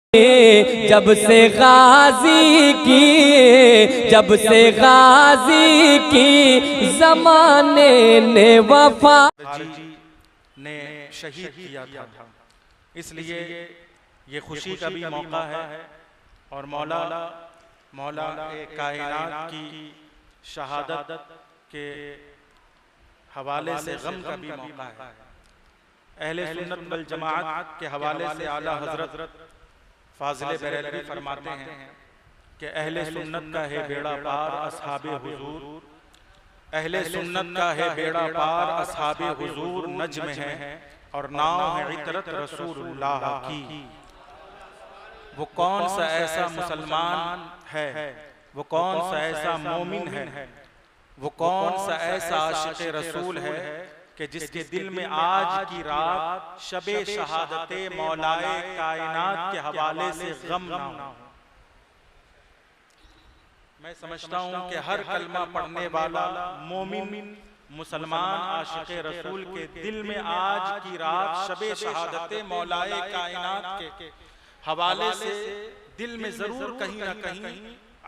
जब से गाजी की ज़माने ने वफा ने शहीद किया था, इसलिए ये खुशी का भी मौका है और मौला कायनात की शहादत के हवाले से गम का भी मौका है। अहले सुन्नत वल जमाअत के हवाले से आला हजरत फाजिल बरेलवी फरमाते हैं कि अहले सुन्नत का है बेड़ा पार असहाबे हुजूर, अहले सुन्नत का है बेड़ा पार असहाबे हुजूर नज्म है और नाव है इतरत रसूलुल्लाह की। वो कौन सा ऐसा मुसलमान है, वो कौन सा ऐसा मोमिन है, वो कौन सा ऐसा आशिक़े रसूल है कि जिसके दिल में आज की रात शबे शहादते मौलाए कायनात के हवाले से गम ना हो। मैं समझता हूँ कि हर कलमा पढ़ने वाला मोमिन मुसलमान आशिक़े रसूल के दिल में आज की रात शबे शहादते मौलाए कायनात के हवाले से दिल में जरूर कहीं ना कहीं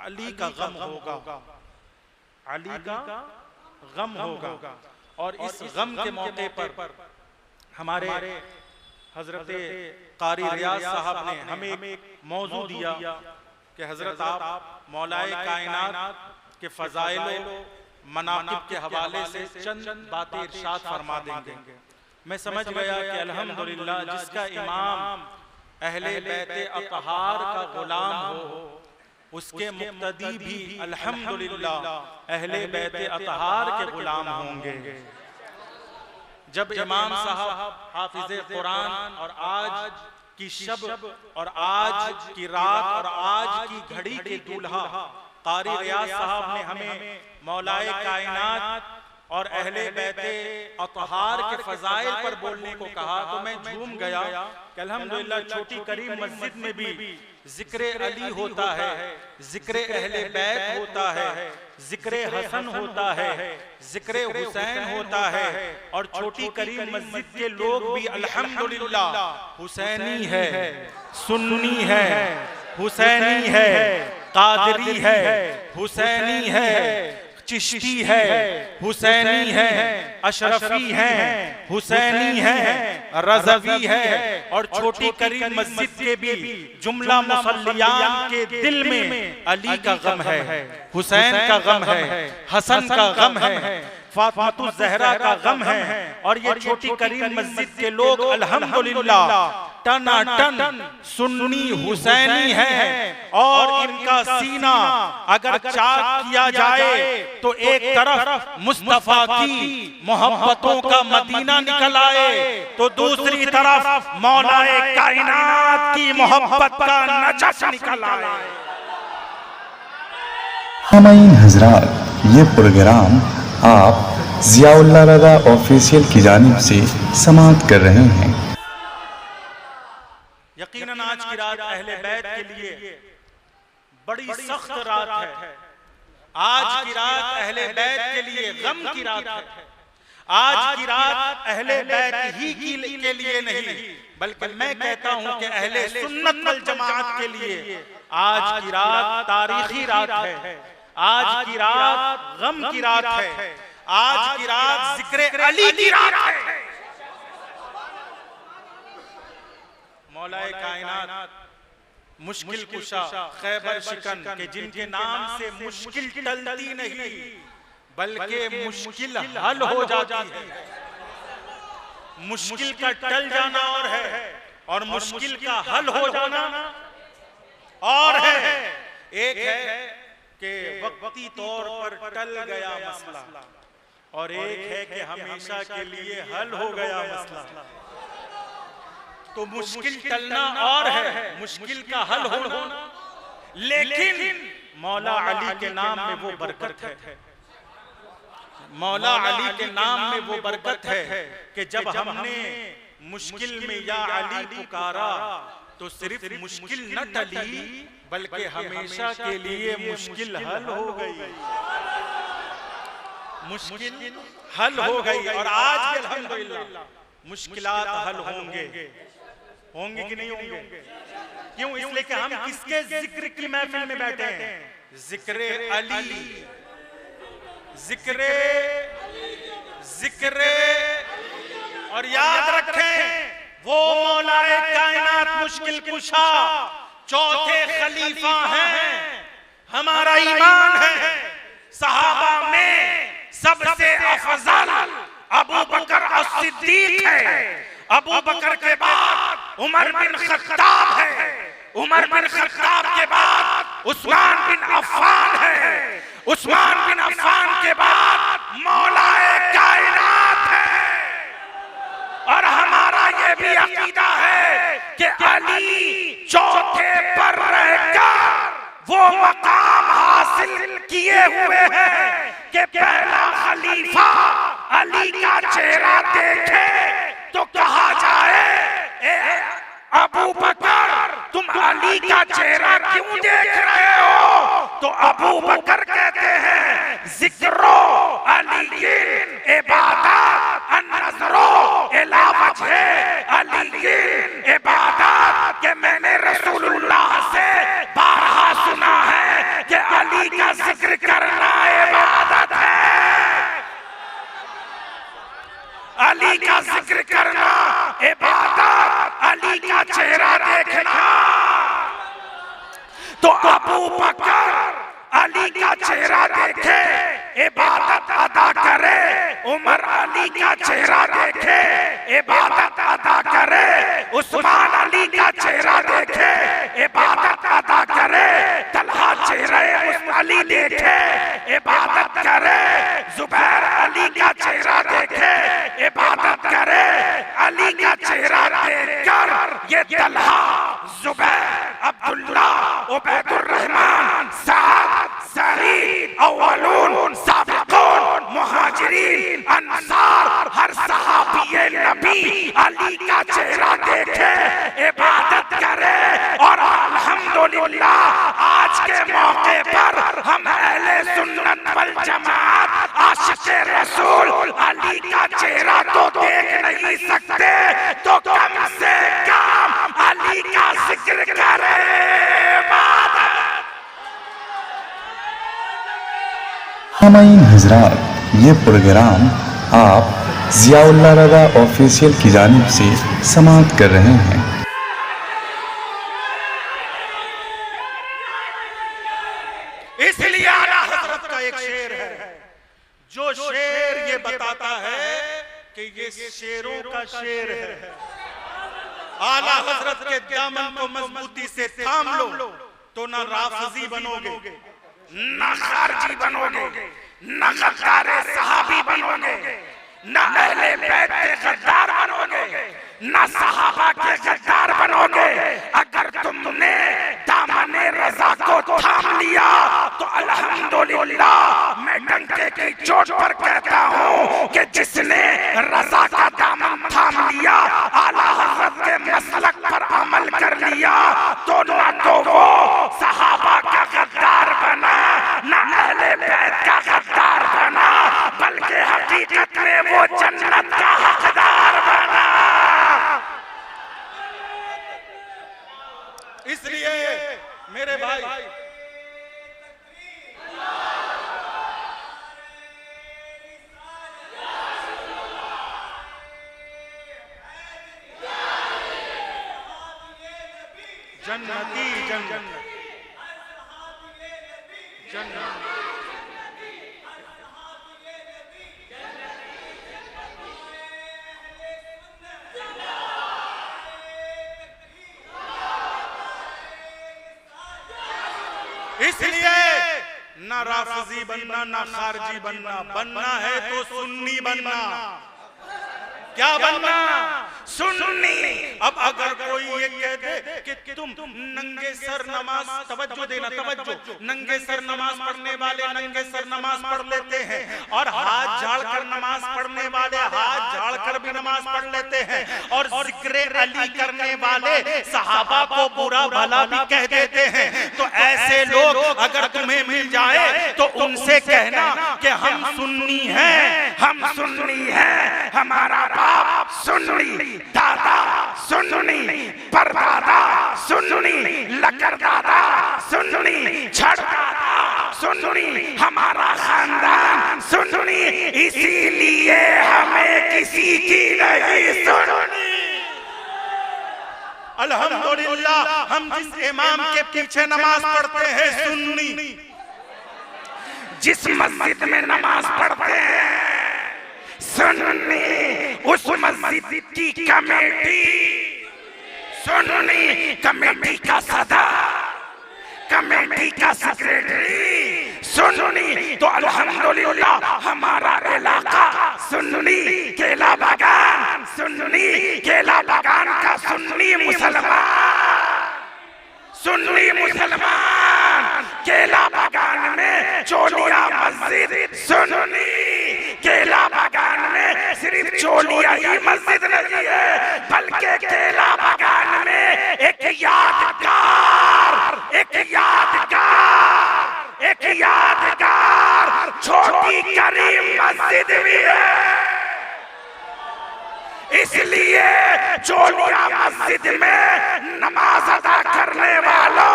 अली का गम होगा, अली का गम होगा। और इस गम के मौके पर हमारे हजरत कारी रियाज साहब ने हमें एक मौजू दिया कि हजरत आप मौलाए कायनात के फजाइल मनाक़िब के हवाले से चंद बातें इरशाद फरमा देंगे। मैं समझ गया कि अल्हम्दुलिल्लाह जिसका इमाम अहले बैते अतहार का गुलाम हो उसके मुक्तदी भी अल्हम्दुलिल्लाह अहले बैते अतहार के गुलाम होंगे। जब इमाम साहब हाफिज़े कुरान और आज की शब और आज की रात और आज की घड़ी के दूल्हा कारी रियाज साहब ने हमें मौलाए कायनात और अहले बैते अतहार के फजाइल पर बोलने को कहा तो मैं झूम गया कि अल्हम्दुलिल्लाह छोटी करीम मस्जिद में भी जिक्रे अली होता है, जिक्रे अहले बैत होता है, जिक्रे हसन होता है, जिक्रे हुसैन होता है और छोटी करीम मस्जिद के लोग भी अल्हम्दुलिल्लाह हुसैनी है, सुन्नी है, हुसैनी है, कादरी है, हुसैनी है, चिश्ती है, हुसैनी है, अशरफी है, हुसैनी है, रज़वी है और छोटी करीम मस्जिद के भी जुमला मुसल्लियान के दिल में अली का गम है, हुसैन का गम है, हसन का गम है, फातिमा ज़हरा का गम है। और ये छोटी करीम मस्जिद के लोग अल्हम्दुलिल्लाह टनाटन सुन्नी हुसैनी है और इनका सीना अगर चाक किया जाए तो एक तरफ मुस्तफा की मोहब्बतों का मदीना निकल आए तो दूसरी तरफ मौलाए कायनात की मोहब्बत का नजफ निकल आए। सामाईन हजरात, ये प्रोग्राम आप ज़ियाउल्लाह रज़ा ऑफिशियल की जानिब से समाअत कर रहे हैं। यकीनन आज की रात अहले बैत के लिए बड़ी सख्त रात है। आज की रात अहले बैत के लिए गम की रात है। आज की रात अहले बैत ही के लिए नहीं बल्कि मैं कहता हूं कि अहले सुन्नत वल जमाअत के लिए आज की रात तारीखी रात है। आज की रात गम की रात है। आज की रात जिक्र अली की रात है। मौलाए कायनात मुश्किल कुशा खैबर शिकन के जिनके नाम से मुश्किल टलती नहीं बल्कि मुश्किल हल हो जाती है। मुश्किल का टल जाना और मुश्किल का हल हो जाना और है। एक है कि वक्ती तौर पर टल गया मसला और एक है कि हमेशा के लिए हल हो गया मसला। तो मुश्किल टलना और है, मुश्किल का हल होना, लेकिन मौला अली के नाम में वो बरकत है। मौला अली के नाम में वो बरकत है कि जब हमने मुश्किल में या अली पुकारा तो सिर्फ मुश्किल न टली बल्कि हमेशा के लिए मुश्किल हल हो गई। मुश्किल हल हो गई और आज भी अल्हम्दुलिल्लाह मुश्किलात हल होंगे कि नहीं होंगे? क्यों? इसलिए कि हम किसके जिक्र की महफिल में बैठे हैं? जिक्र अली, जिक्र और याद रखें वो मौलाए कायनात मुश्किल कुशा चौथे खलीफा हैं। हमारा ईमान है सहाबा में सबसे अफजल अबू बकर as-सिद्दीक है, अबू बकर के बाद उमर बिन खत्ताब है, उमर बिन खत्ताब के बाद उस्मान बिन अफ़्फ़ान है, उस्मान बिन अफ़्फ़ान के बाद मौलाए कायनात है। और हमारा ये भी अकीदा है कि अली चौथे पर रहकर वो मकाम हासिल किए हुए हैं कि पहला खलीफा अली का चेहरा देखे तो कहा जाए ए अबू बकर तुम अली का चेहरा क्यों देख रहे हो? तो अबू बकर कहते हैं जिक्रो अलीयिन इबादत अन्नज़रो इला वजहे अलीयिन इबादत। के मैंने रसूलुल्लाह से बारहा सुना है कि अली का जिक्र करना इबादत है, अली का जिक्र करना इबादत, अली का चेहरा देखना। तो अबू बकर अली का चेहरा देखे इबादत अदा करे, उमर अली का चेहरा देखे इबादत अदा करे, उस्मान अली का चेहरा देखे इबादत अदा करे, तलहा चेहरे अली देखे इबादत करे, जुबैर अली का चेहरा देखे इबादत करे। अली का चेहरा देखकर ये तलहा, जुबैर, अब्दुल्ला, उबैदुर रहमान, साद, सईद, अव्वलून, साबिकून, मुहाजिरीन, अंसार, हर सहाबी नबी अली का चेहरा देखे इबादत करे। और अल्हम्दुलिल्लाह आज के मौके पर हम अहले सुन्नत वल जमात आशिक़े रसूल अली का चेहरा तो देख नहीं सकते, तो कम से कम अली का जिक्र करें। सामाईन हजरात, ये प्रोग्राम आप ज़ियाउल्लाह रज़ा ऑफिशियल की जानिब से समाअत कर रहे हैं। इसलिए आला हजरत का एक शेर है, जो शेर ये बताता है कि ये शेरों का शेर है। आला हजरत के दामन को मजबूती से थाम लो तो ना राफिजी बनोगे, ना खारजी बनोगे, ना गद्दारे सहाबी बनोगे, ना अहले बैत के गद्दार बनोगे, ना सहाबा के गद्दार बनोगे। अगर तुमने दामने रज़ा को थाम लिया तो अल्हम्दुलिल्लाह मैं डंके की चोट पर कहता हूँ कि जिसने रज़ा का दामन थाम लिया, आला हज़रत के मसलक पर अमल कर लिया, तो ना तो वो सहाबा का गद्दार बना, ना अहले बैत का गद्दार बना, बल्कि हकीकत में वो जन्नत का हकदार बना। इसलिए मेरे भाई जन्नती जन्नत जन्नत इसलिए ना राफिजी बनना, ना खारजी बनना, बनना है तो सुन्नी बनना। क्या बनना? सुन्नी। अब अगर कोई ये कह दे कि तुम नंगे सर नमाज, तवज्जो देना, तवज्जो, नंगे सर नमाज पढ़ने वाले नंगे सर नमाज पढ़ लेते हैं, और हाथ झाड़कर नमाज पढ़ने वाले हाथ झाड़कर भी नमाज पढ़ लेते हैं, और जिक्र अली करने वाले सहाबा को बुरा भला भी कह देते हैं। तो ऐसे लोग अगर तुम्हें मिल जाए तो उनसे कहना कि हम सुन्नी हैं, हम सुन्नी हैं, हमारा बाप सुन्नी, दादा सुन्नी, परदादा सुन्नी, सुन्नी लकड़दादा, सुन्नी छड़दादा, सुन्नी हमारा खानदान, सुन्नी इसीलिए हमें किसी की नहीं सुननी। अल्हम्दुलिल्लाह हम जिस इमाम के पीछे नमाज पढ़ते हैं सुन्नी, जिस मस्जिद में नमाज पढ़ते हैं सुन्नी, उस मस्जिद की कमेटी, सुन्नी कमेटी का सदर, कमेटी का सेक्रेटरी सुन्नी। तो अल्हम्दुलिल्लाह हमारा इलाका सुन्नी केला बागान, सुन्नी केला बागान का सुन्नी मुसलमान, सुन्नी मुसलमान केला बागान में चोलिया मस्जिद, सुन्नी केला बागान में सिर्फ चोलिया ही मस्जिद नहीं है, बल्कि केला बागान में एक यादगार, एक यादगार, एक यादगार छोटी करीम मस्जिद भी है। इसलिए चोलिया मस्जिद में नमाज अदा करने वालों,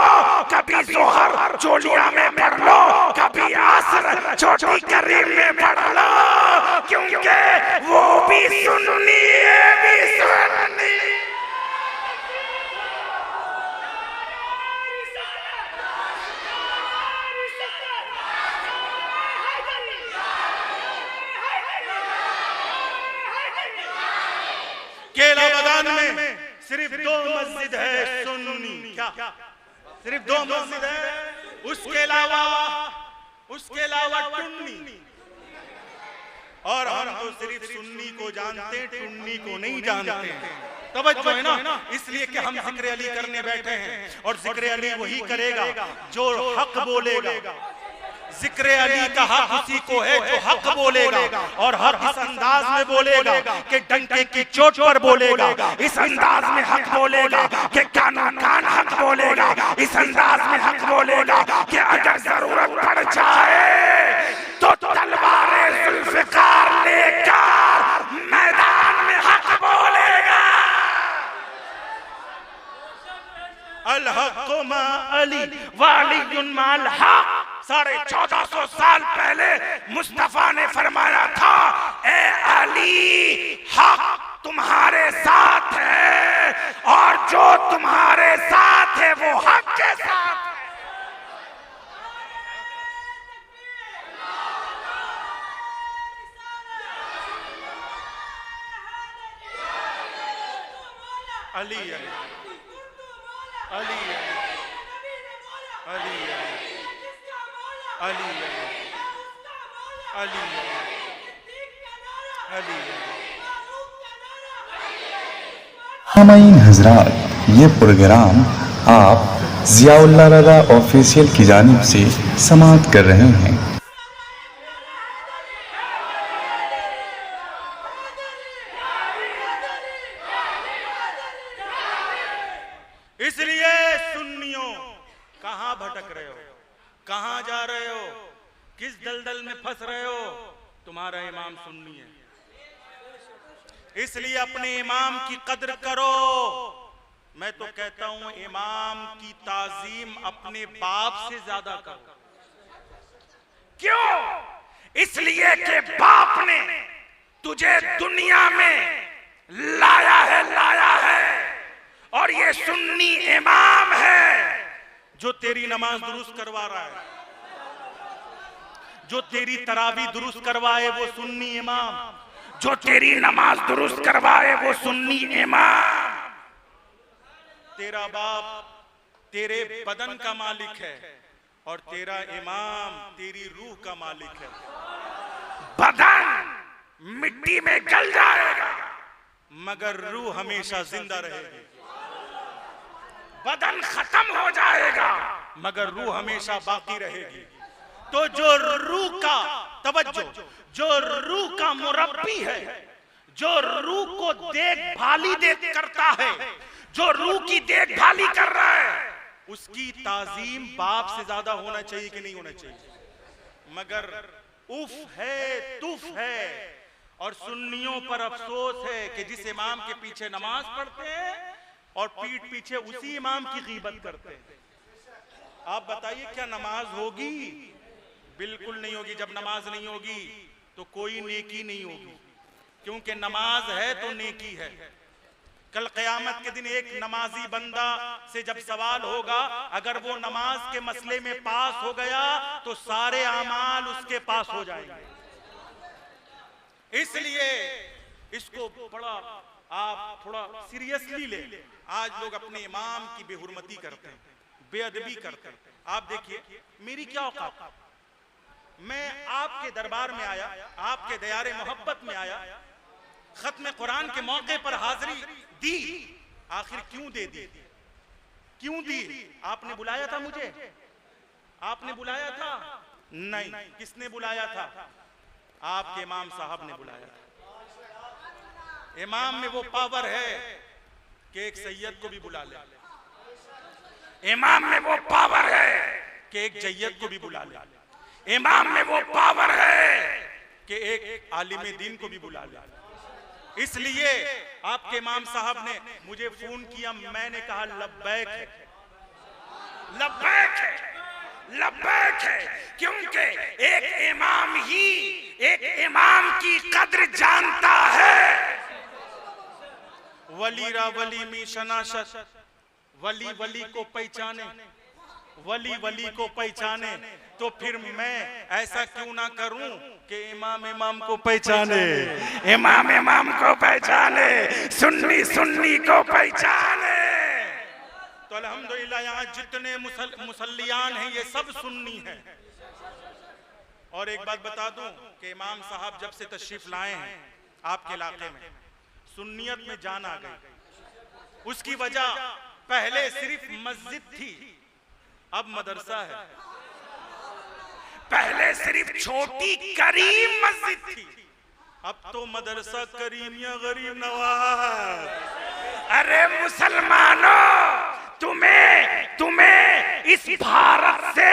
कभी जोहर चोलिया में पढ़ लो, कभी असर छोटी करीम में पढ़ लो, क्योंकि वो भी सुन्नी है, भी सुन्नी। केला बागान में सिर्फ 2 मस्जिद है सुन्नी, क्या सिर्फ 2 मस्जिद है? उसके अलावा टुन्नी, और हम तो सिर्फ सुन्नी को जानते, टुन्नी को नहीं जानते। तवज्जो है ना, इसलिए कि हम जिक्र अली करने बैठे हैं, और जिक्र अली वही करेगा जो हक बोलेगा। जिक्र अली का हक उसी को है जो हक बोलेगा, और हक इस अंदाज में बोलेगा कि डंके की चोट पर बोलेगा, इस अंदाज में हक बोलेगा कि कानों कान हक बोलेगा, इस अंदाज में हक बोलेगा कि अगर जरूरत पड़ जाए तो तलवार जुल्फिकार लेकर मैदान में हक बोलेगा। अल हक मा अली वालियुन माल हक। 1450 साल पहले मुस्तफा ने फरमाया था, ए अली हक तुम्हारे साथ है, और जो तुम्हारे साथ है वो हक के साथ है। अली अली अली अली अली अली अली। सामाईन हजरात, ये प्रोग्राम आप ज़ियाउल्लाह रज़ा ऑफिशियल की जानिब से समाअत कर रहे हैं। इसलिए सुन्नियों कहां भटक रहे हो, कहां जा रहे हो, किस दलदल में फंस रहे हो? तुम्हारा इमाम सुन्नी है, इसलिए अपने इमाम की कद्र करो। मैं तो कहता हूं इमाम की ताजीम अपने बाप से ज्यादा करो। क्यों? इसलिए कि बाप ने तुझे दुनिया में लाया है, और ये सुन्नी इमाम है जो तेरी नमाज दुरुस्त करवा रहा है, जो तेरी तरावी दुरुस्त करवाए वो सुन्नी इमाम, जो तेरी नमाज दुरुस्त करवाए वो सुन्नी इमाम। तेरा बाप तेरे बदन का मालिक है, और तेरा इमाम तेरी रूह का मालिक है। बदन मिट्टी में गल जाएगा, मगर रूह हमेशा जिंदा रहेगी। बदन खत्म हो जाएगा, मगर रूह हमेशा बाकी रहेगी। तो जो रूह का तवज्जो, जो रूह का मुरब्बी है, जो रूह को देखभाली करता है, जो रूह की देखभाली कर रहा है, उसकी ताजीम बाप से ज्यादा होना चाहिए कि नहीं होना चाहिए? मगर उफ है, तुफ है, और सुन्नियों पर अफसोस है कि जिस इमाम के पीछे नमाज पढ़ते हैं और पीठ पीछे उसी इमाम की गीबत करते हैं। आप बताइए क्या नमाज होगी? बिल्कुल नहीं होगी। जब नमाज नहीं होगी तो कोई नेकी नहीं होगी, क्योंकि नमाज है तो नेकी है। कल क़यामत के दिन एक नमाजी बंदा से जब सवाल होगा, अगर वो नमाज के मसले में पास हो गया तो सारे आमाल उसके पास हो जाएंगे। इसलिए इसको बड़ा आप थोड़ा सीरियसली ले। आज लोग अपने इमाम की बेहुरमती करते हैं, बेअदबी करते हैं। आप देखिए मेरी क्या औकात, मैं आपके दरबार में आया, आपके दयारे मोहब्बत में आया, खत्म कुरान के मौके पर हाजिरी दी। आखिर क्यों दे दी? क्यों दी? आपने बुलाया था मुझे? आपने बुलाया था? नहीं। किसने बुलाया था? आपके इमाम साहब ने बुलाया था। इमाम में वो पावर है कि एक सैयद को भी बुला ले। इमाम में वो पावर है कि एक जय्यद को भी बुला ले। इमाम में वो पावर है कि एक आलिम दीन को भी बुला ले। इसलिए आपके इमाम साहब ने मुझे फोन किया, मैंने कहा लब्बैक है, लब्बैक है, लब्बैक है, क्योंकि एक इमाम ही एक इमाम की कद्र जानता है। वली रा वली में शनाशत, वली वली को पहचाने, वली वली को पहचाने, तो फिर मैं ऐसा क्यों ना करूं कि इमाम इमाम को पहचाने, इमाम इमाम को पहचाने, सुन्नी सुन्नी को पहचाने। तो अल्हम्दुलिल्लाह यहाँ जितने मुसल्लियान हैं ये सब सुन्नी हैं। और एक बात बता दूं कि इमाम साहब जब से तशरीफ लाए हैं आपके इलाके में, सुन्नियत में जान आ गई। उसकी वजह पहले सिर्फ मस्जिद थी, अब मदरसा है। पहले सिर्फ छोटी करीम मस्जिद थी, अब तो मदरसा करीम या गरीब नवाज। अरे मुसलमानों, तुम्हें इस भारत से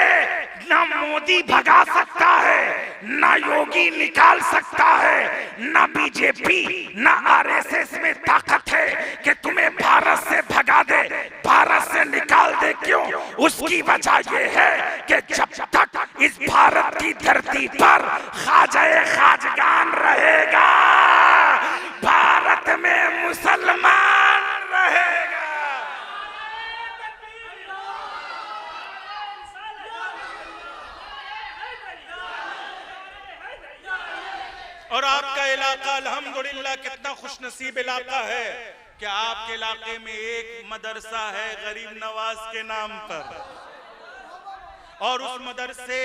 ना मोदी भगा सकता है, ना योगी निकाल सकता है, ना बीजेपी ना आरएसएस में ताकत है कि तुम्हें भारत से भगा दे, भारत से निकाल दे। क्यों? उसकी वजह यह है कि जब तक इस भारत की धरती पर ख्वाजा खाजगान रहेगा, भारत में मुसलमान रहेगा। और आपका इलाका अल्हम्दुलिल्लाह कितना खुशनसीब इलाका है कि आपके इलाके में एक मदरसा है गरीब नवाज के नाम पर, और उस मदरसे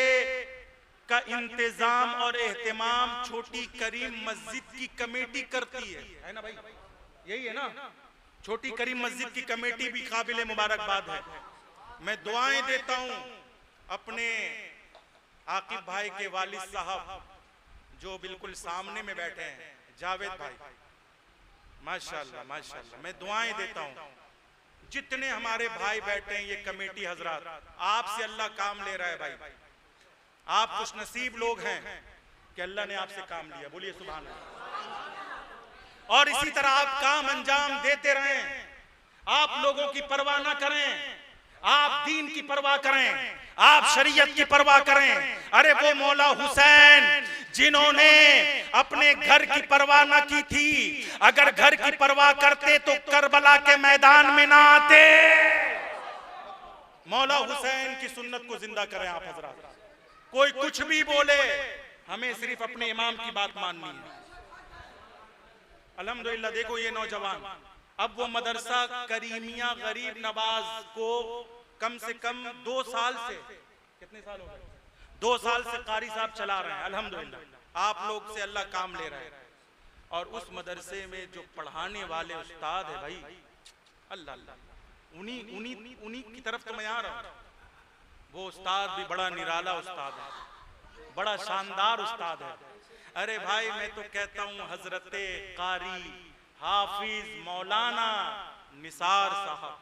का इंतजाम और एहतमाम छोटी करीम मस्जिद की कमेटी करती है ना भाई? यही है ना? छोटी करीम मस्जिद की कमेटी भी काबिल मुबारकबाद है। मैं दुआएं देता हूं अपने आकिब भाई के वालिद साहब जो बिल्कुल सामने में बैठे हैं, जावेद भाई, माशाल्लाह माशाल्लाह। मैं दुआएं देता हूं जितने हमारे भाई बैठे हैं, ये कमेटी हजरात, आपसे अल्लाह काम ले रहा है भाई। आप खुश नसीब लोग हैं कि अल्लाह ने आपसे काम लिया, बोलिए सुभान अल्लाह। और इसी तरह आप काम अंजाम देते रहें, आप लोगों की परवाह ना करें, आप दीन की परवाह करें, आप शरीयत की परवाह करें। अरे वो मौला हुसैन जिन्होंने अपने घर की परवाह न की थी, अगर घर की परवाह करते तो करबला के मैदान में ना आते। मौला हुसैन की सुन्नत को जिंदा करें आप हजरात। कोई कुछ भी बोले, हमें सिर्फ अपने इमाम की बात माननी है। अल्हम्दुलिल्लाह देखो ये नौजवान, अब वो मदरसा करीमिया गरीब नवाज को कम से कम 2 साल से, कितने साल हो गए? 2 साल से कारी साहब चला रहे हैं। अल्हम्दुलिल्लाह आप लोग से अल्लाह काम ले रहे हैं। और उस मदरसे में जो पढ़ाने वाले उस्ताद है भाई, अल्लाह अल्लाह, उन्हीं की तरफ तो मैं आ रहा हूँ। वो उस्ताद भी बड़ा निराला उस्ताद है, बड़ा शानदार उस्ताद है। अरे भाई मैं तो कहता हूँ हजरते कारी हाफिज मौलाना निसार साहब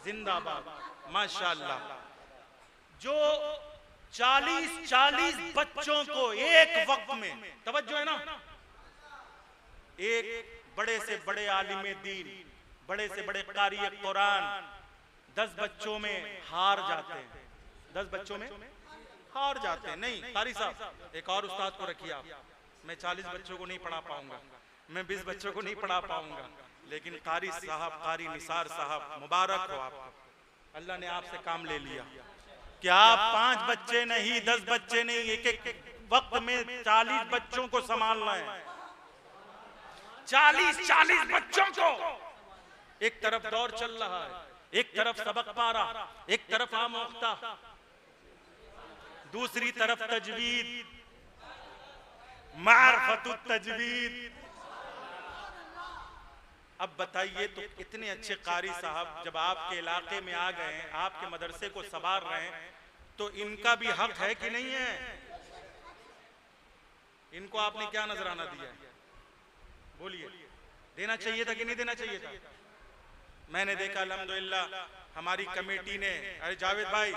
जिंदाबाद, माशाल्लाह। जो 40 बच्चों को एक वक्त में, तवज्जो है ना, एक बड़े से बड़े आलिम दीन, बड़े से बड़े कारी कुरान 10 बच्चों में हार जाते हैं, 10 बच्चों में हार जाते हैं। नहीं कारी साहब, एक और उस्ताद को रखिए आप। मैं 40 बच्चों को नहीं पढ़ा पाऊंगा, मैं 20 बच्चों को नहीं पढ़ा पाऊंगा, लेकिन कारी साहब, कारी निसार साहब, मुबारक हो आपको, अल्लाह ने आपसे काम ले लिया कि आप 5 बच्चे नहीं, 10 बच्चे नहीं, एक एक वक्त में 40 बच्चों को संभालना है। 40 बच्चों को, एक तरफ दौर चल रहा है, एक तरफ सबक पारा, एक तरफ आमोख्ता, दूसरी तरफ तजवीद, मारफतुत तजवीद। अब बताइए तो इतने अच्छे कारी साहब जब आपके इलाके में आ गए, आपके मदरसे को संभाल रहे हैं, तो इनका भी हक है कि नहीं है? इनको आपने क्या नजराना दिया? बोलिए, देना चाहिए था कि नहीं देना चाहिए था? मैंने देखा अल्हम्दुलिल्लाह हमारी कमेटी ने, अरे जावेद भाई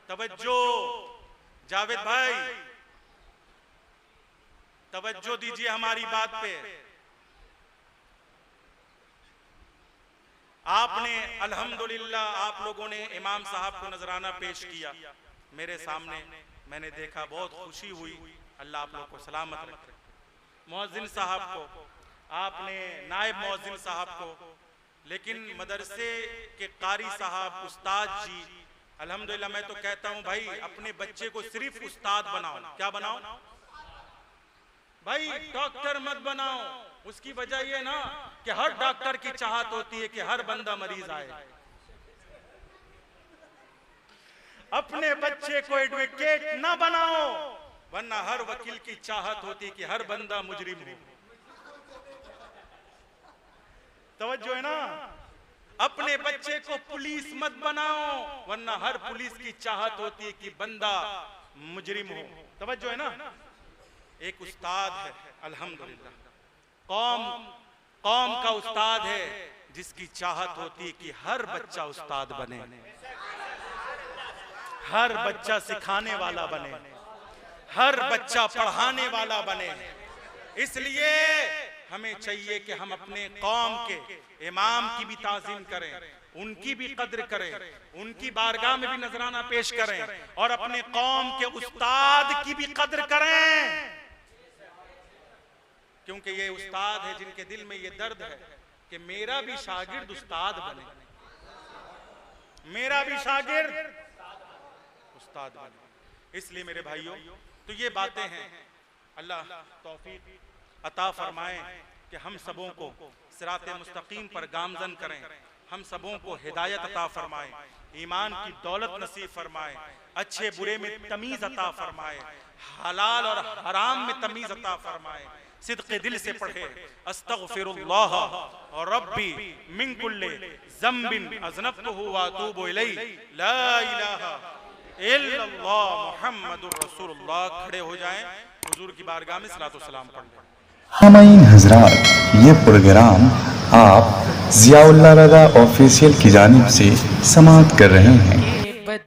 तवज्जो, जावेद भाई तवज्जो दीजिए हमारी बात पे। आपने अल्हम्दुलिल्लाह आप लोगों ने इमाम साहब को नजराना पेश किया मेरे सामने, मैंने देखा, बहुत खुशी हुई। अल्लाह आप लोग को सलामत रखे। मुअज्जिन साहब को आपने, नायब मुअज्जिन साहब को, लेकिन मदरसे के कारी साहब, उस्ताद जी, अल्हम्दुलिल्लाह मैं तो कहता हूं भाई अपने बच्चे को सिर्फ उस्ताद बनाओ। क्या बनाओ भाई? डॉक्टर मत बनाओ। उसकी वजह यह ना कि हर डॉक्टर की चाहत होती है कि हर बंदा मरीज आए। अपने बच्चे को एडवोकेट ना बनाओ, वरना हर वकील की चाहत होती है कि हर बंदा मुजरिम हो। तवज्जो है ना? अपने बच्चे को पुलिस मत बनाओ, वरना हर पुलिस की चाहत होती है कि बंदा मुजरिम हो। तवज्जो है ना? एक उस्ताद है अल्हम्दुलिल्लाह, कौम का उस्ताद है जिसकी चाहत होती है कि हर बच्चा उस्ताद बने, हर बच्चा सिखाने वाला बने, हर बच्चा पढ़ाने वाला बने। इसलिए हमें चाहिए कि हम अपने कौम के इमाम की भी ताज़ीम करें, उनकी भी कद्र करें, उनकी बारगाह में भी नजराना पेश करें, और अपने कौम के उस्ताद की भी कद्र करें, क्योंकि ये उस्ताद है जिनके दिल में ये दर्द है कि मेरा भी शागिर्द उस्ताद बने, मेरा भी शागिर्द उस्ताद बने। इसलिए मेरे भाइयों, तो ये बातें हैं, अल्लाह तौफीक अता फरमाए कि हम सबों को सिराते मुस्तकीम पर गामजन करें, हम सबों को हिदायत अता फरमाए, ईमान की दौलत नसीब फरमाए, अच्छे बुरे में तमीज अता फरमाए, हलाल और हराम में तमीज अता फरमाए, सिद्क़े दिल से पढ़े अस्तग़फिरुल्लाह और रब्बी मिन कुल्लि ज़म्बिन अज़नबतुहु व अतूबु इलैहि ला इलाहा इल्लल्लाह मुहम्मदुर रसूलुल्लाह। खड़े हो जाएं, हुजूर की बारगाह में सलातो सलाम पढ़ लें। सामाईन हजरात, ये प्रोग्राम आप ज़ियाउल्लाह रज़ा ऑफिशियल की जानिब से समाअत कर रहे हैं।